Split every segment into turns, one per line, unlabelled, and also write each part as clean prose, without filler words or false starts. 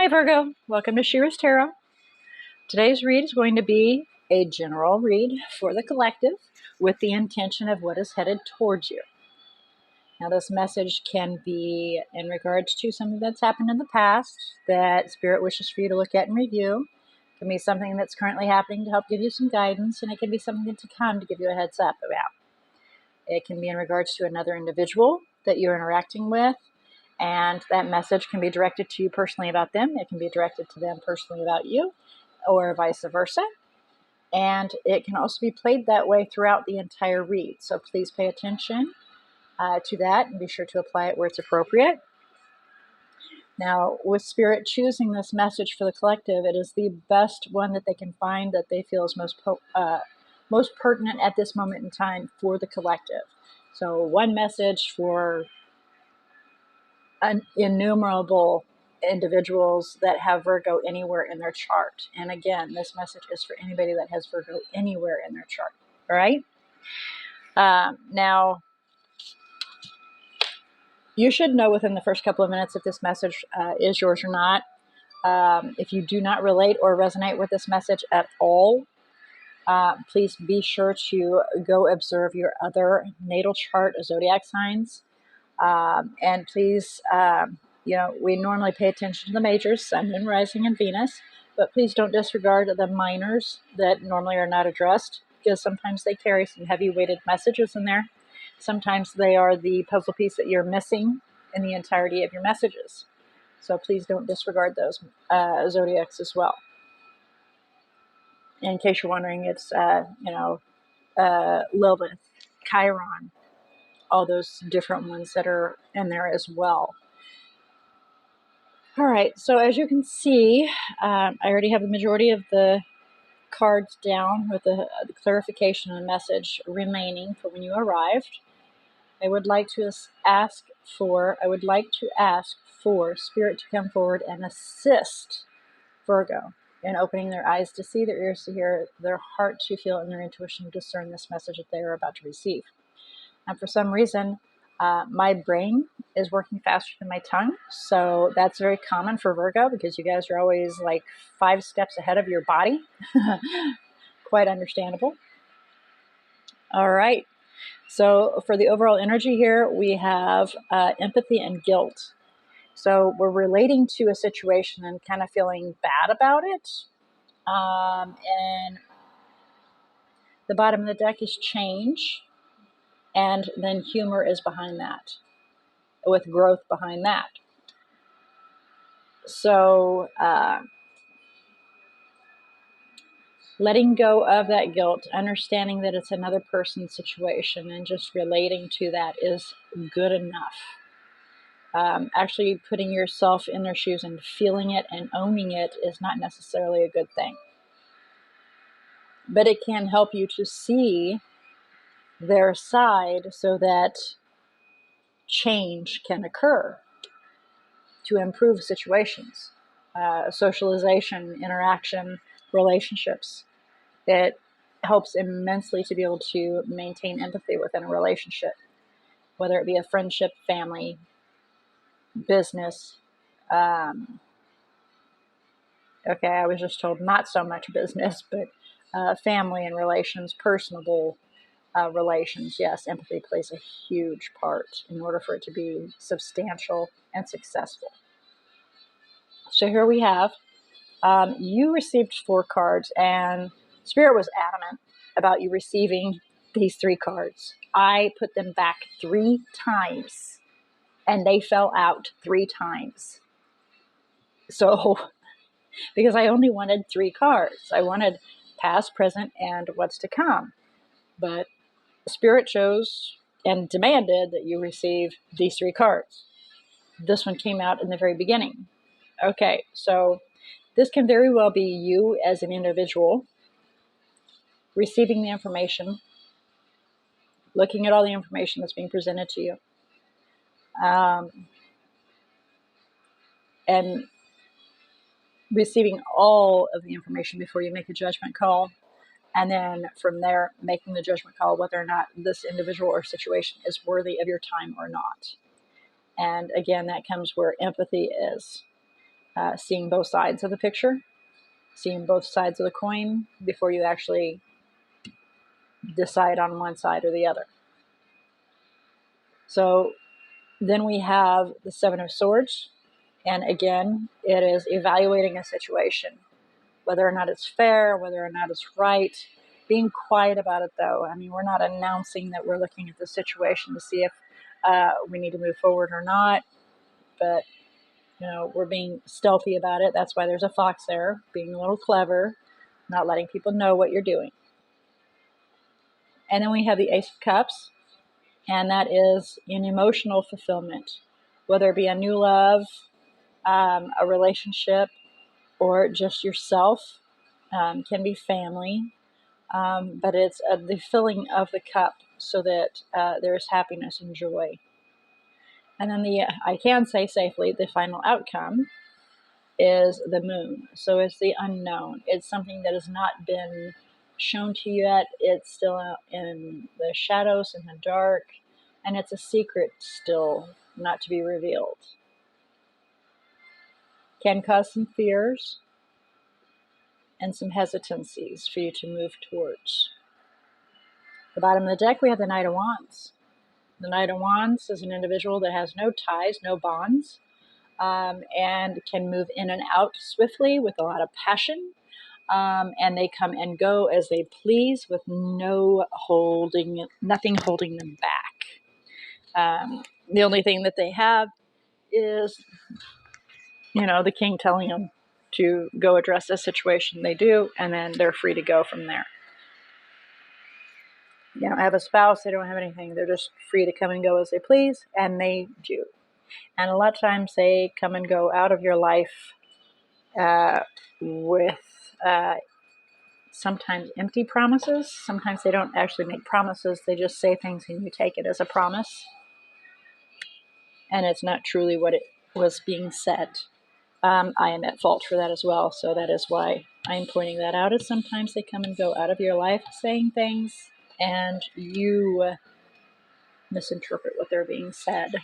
Hi Virgo, welcome to She-ruhz Tarot. Today's read is going to be a general read for the collective with the intention of what is headed towards you. Now this message can be in regards to something that's happened in the past that Spirit wishes for you to look at and review. It can be something that's currently happening to help give you some guidance, and it can be something to come to give you a heads up about. It can be in regards to another individual that you're interacting with, and that message can be directed to you personally about them. It can be directed to them personally about you, or vice versa. And it can also be played that way throughout the entire read. So please pay attention to that and be sure to apply it where it's appropriate. Now, with Spirit choosing this message for the collective, it is the best one that they can find that they feel is most pertinent at this moment in time for the collective. So one message for innumerable individuals that have Virgo anywhere in their chart. And again, this message is for anybody that has Virgo anywhere in their chart. All right. Now, you should know within the first couple of minutes if this message is yours or not. If you do not relate or resonate with this message at all, please be sure to go observe your other natal chart zodiac signs. And please, we normally pay attention to the majors, Sun, Moon, Rising, and Venus, but please don't disregard the minors that normally are not addressed, because sometimes they carry some heavy-weighted messages in there. Sometimes they are the puzzle piece that you're missing in the entirety of your messages. So please don't disregard those zodiacs as well. In case you're wondering, it's, Lilith, Chiron, all those different ones that are in there as well. All right, so as you can see, I already have the majority of the cards down with the clarification and message remaining for when you arrived. I would like to ask for Spirit to come forward and assist Virgo in opening their eyes to see, their ears to hear, their heart to feel, and their intuition to discern this message that they are about to receive. And for some reason, my brain is working faster than my tongue. So that's very common for Virgo, because you guys are always like 5 steps ahead of your body. Quite understandable. All right. So for the overall energy here, we have empathy and guilt. So we're relating to a situation and kind of feeling bad about it. And the bottom of the deck is change. And then humor is behind that, with growth behind that. So letting go of that guilt, understanding that it's another person's situation, and just relating to that is good enough. Actually putting yourself in their shoes and feeling it and owning it is not necessarily a good thing. But it can help you to see their side so that change can occur to improve situations, socialization, interaction, relationships. It helps immensely to be able to maintain empathy within a relationship, whether it be a friendship, family, business. I was just told not so much business, but family and relations, personable relations. Yes, empathy plays a huge part in order for it to be substantial and successful. So here we have, you received 4 cards, and Spirit was adamant about you receiving these 3 cards. I put them back 3 times, and they fell out 3 times. So, because I only wanted 3 cards. I wanted past, present, and what's to come. But Spirit chose and demanded that you receive these 3 cards. This one came out in the very beginning. Okay, so this can very well be you as an individual receiving the information, looking at all the information that's being presented to you, and receiving all of the information before you make a judgment call. And then from there, making the judgment call whether or not this individual or situation is worthy of your time or not. And again, that comes where empathy is. seeing both sides of the picture, seeing both sides of the coin before you actually decide on one side or the other. So then we have the Seven of Swords. And again, it is evaluating a situation, whether or not it's fair, whether or not it's right. Being quiet about it, though. I mean, we're not announcing that we're looking at the situation to see if we need to move forward or not. But, we're being stealthy about it. That's why there's a fox there, being a little clever, not letting people know what you're doing. And then we have the Ace of Cups, and that is an emotional fulfillment, whether it be a new love, a relationship, or just yourself. Can be family, but it's the filling of the cup so that there's happiness and joy. And then I can say safely, the final outcome is the moon. So it's the unknown. It's something that has not been shown to you yet. It's still in the shadows, in the dark, and it's a secret still not to be revealed. Can cause some fears and some hesitancies for you to move towards. The bottom of the deck, we have the Knight of Wands. The Knight of Wands is an individual that has no ties, no bonds, and can move in and out swiftly with a lot of passion. And they come and go as they please with nothing holding them back. The only thing that they have is, the king telling them to go address this situation. They do, and then they're free to go from there. They don't have a spouse, they don't have anything. They're just free to come and go as they please, and they do. And a lot of times they come and go out of your life with sometimes empty promises. Sometimes they don't actually make promises. They just say things and you take it as a promise. And it's not truly what it was being said. I am at fault for that as well. So that is why I'm pointing that out, is sometimes they come and go out of your life saying things and you misinterpret what they're being said.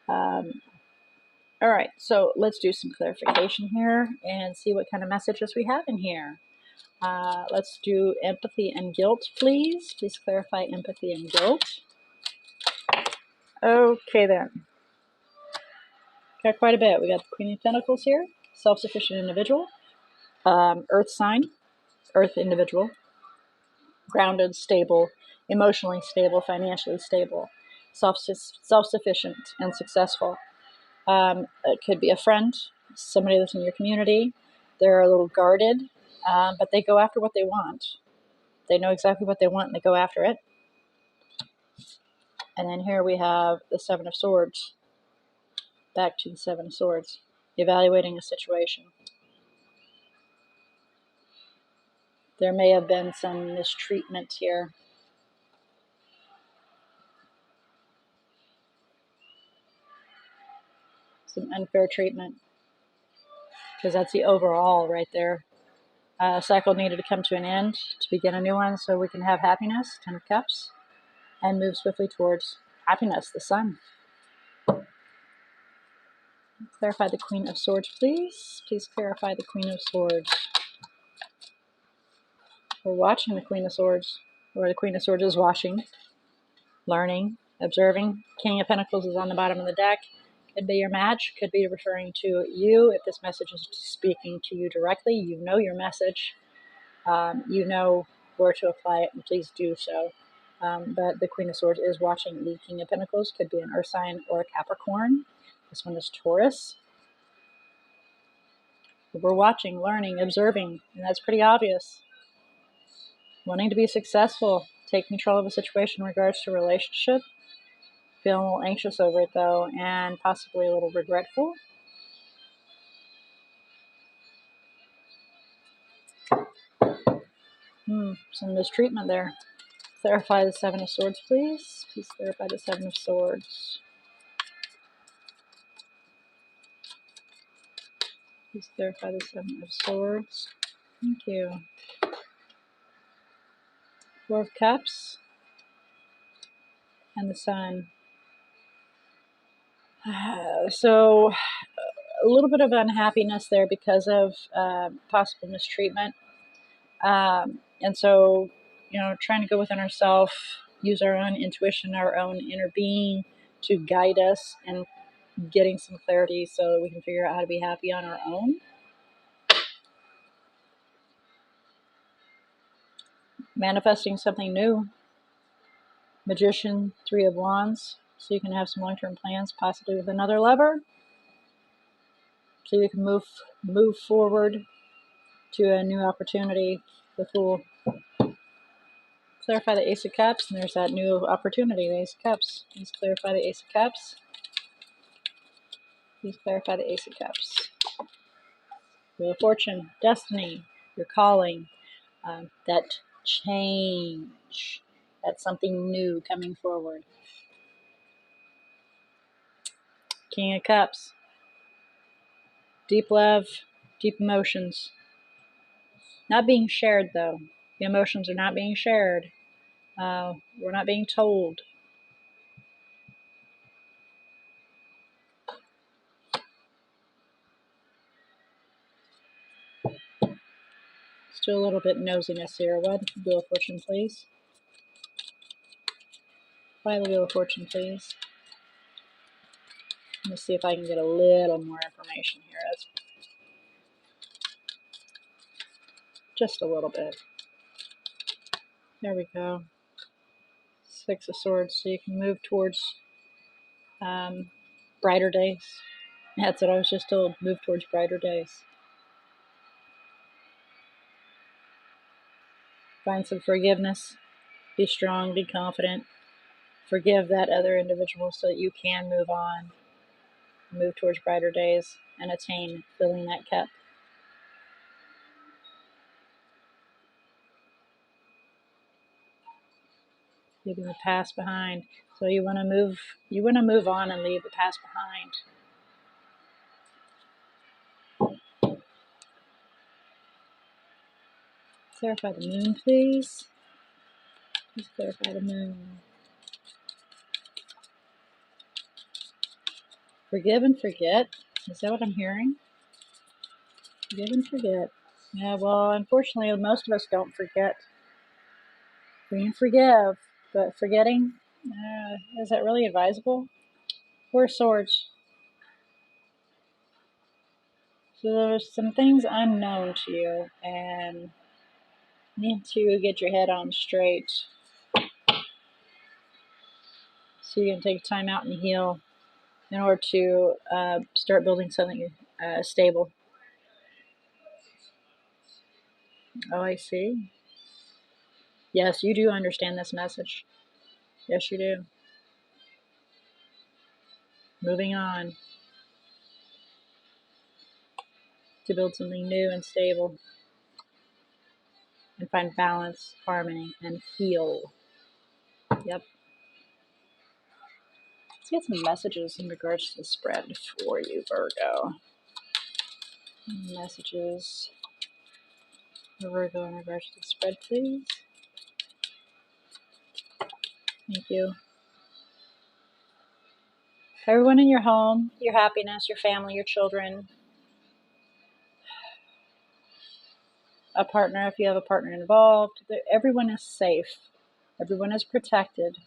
All right, so let's do some clarification here and see what kind of messages we have in here. Let's do empathy and guilt, please. Please clarify empathy and guilt. Okay, then. Got quite a bit. We got the Queen of Pentacles here, self-sufficient individual, earth sign, earth individual, grounded, stable, emotionally stable, financially stable, self-sufficient and successful. It could be a friend, somebody that's in your community. They're a little guarded, but they go after what they want. They know exactly what they want and they go after it. And then here we have the Seven of Swords. Back to the Seven of Swords. Evaluating a situation. There may have been some mistreatment here. Some unfair treatment. Because that's the overall right there. Cycle needed to come to an end to begin a new one so we can have happiness, 10 of Cups, and move swiftly towards happiness, the sun. Clarify the Queen of Swords, please. Please clarify the Queen of Swords. We're watching the Queen of Swords, or the Queen of Swords is watching, learning, observing. King of Pentacles is on the bottom of the deck. Could be your match, could be referring to you. If this message is speaking to you directly, you know your message. You know where to apply it, and please do so. But the Queen of Swords is watching the King of Pentacles. Could be an Earth sign or a Capricorn. This one is Taurus. We're watching, learning, observing, and that's pretty obvious. Wanting to be successful, take control of a situation in regards to a relationship. Feeling a little anxious over it, though, and possibly a little regretful. Some mistreatment there. Clarify the Seven of Swords, please. Please clarify the Seven of Swords. Please clarify the Seven of Swords. Thank you. Four of Cups. And the Sun. So, a little bit of unhappiness there because of possible mistreatment. And so, trying to go within ourselves, use our own intuition, our own inner being to guide us and getting some clarity so we can figure out how to be happy on our own. Manifesting something new. Magician, 3 of Wands, so you can have some long-term plans, possibly with another lover, so you can move forward to a new opportunity. The Fool. Clarify the Ace of Cups, and there's that new opportunity, the Ace of Cups. Please clarify the Ace of Cups. Please clarify the Ace of Cups. Wheel of Fortune, destiny, your calling, that change, that's something new coming forward. King of Cups, deep love, deep emotions. Not being shared, though. The emotions are not being shared. We're not being told. Still a little bit nosiness here. Why the Wheel of Fortune, please? Why the Wheel of Fortune, please? Let me see if I can get a little more information here. That's just a little bit. There we go. 6 of Swords, so you can move towards brighter days. That's what I was just told. Move towards brighter days. Find some forgiveness. Be strong. Be confident. Forgive that other individual so that you can move on. Move towards brighter days and attain filling that cup. Leaving the past behind. So you want to move on and leave the past behind. Clarify the Moon, please. Please clarify the Moon. Forgive and forget. Is that what I'm hearing? Forgive and forget. Yeah, well, unfortunately, most of us don't forget. We can forgive, but forgetting, is that really advisable? 4 Swords. So there's some things unknown to you, and you need to get your head on straight so you can take time out and heal in order to start building something stable. Oh, I see. Yes, you do understand this message. Yes, you do. Moving on to build something new and stable and find balance, harmony, and heal. Yep. Let's get some messages in regards to the spread for you, Virgo. Messages for Virgo in regards to the spread, please. Thank you. Everyone in your home, your happiness, your family, your children, a partner if you have a partner involved. Everyone is safe. Everyone is protected.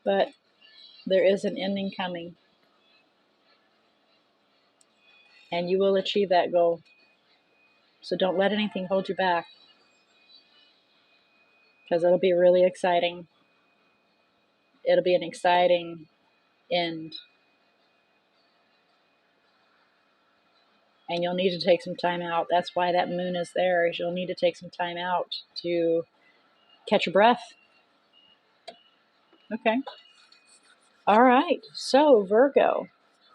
But there is an ending coming. And you will achieve that goal. So don't let anything hold you back. Because it'll be really exciting. It'll be an exciting end. And you'll need to take some time out. That's why that moon is there, is you'll need to take some time out to catch your breath. Okay. All right. So, Virgo,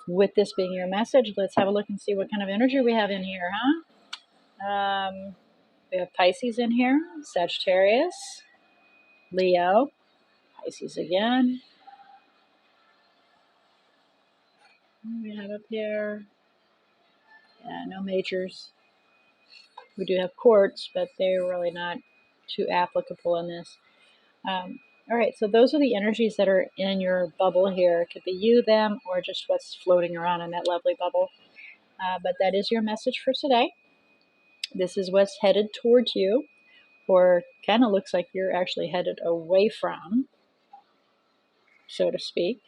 with this being your message, let's have a look and see what kind of energy we have in here, huh? We have Pisces in here, Sagittarius, Leo, Pisces again. What do we have up here? Yeah, no majors. We do have quartz, but they're really not too applicable in this. All right, so those are the energies that are in your bubble here. It could be you, them, or just what's floating around in that lovely bubble. But that is your message for today. This is what's headed towards you, or kind of looks like you're actually headed away from, so to speak.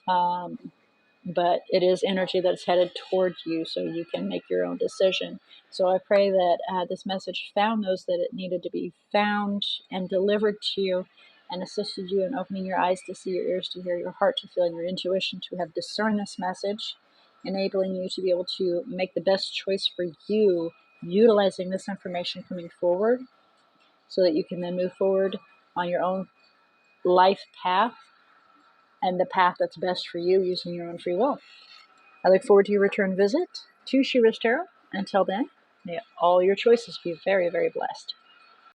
But it is energy that's headed towards you, so you can make your own decision. So I pray that this message found those that it needed to be found and delivered to you, and assisted you in opening your eyes to see, your ears to hear, your heart to feel, and your intuition to have discerned this message, enabling you to be able to make the best choice for you, utilizing this information coming forward, so that you can then move forward on your own life path and the path that's best for you using your own free will. I look forward to your return visit to She-ruhz Tarot. Until then, may all your choices be very, very blessed.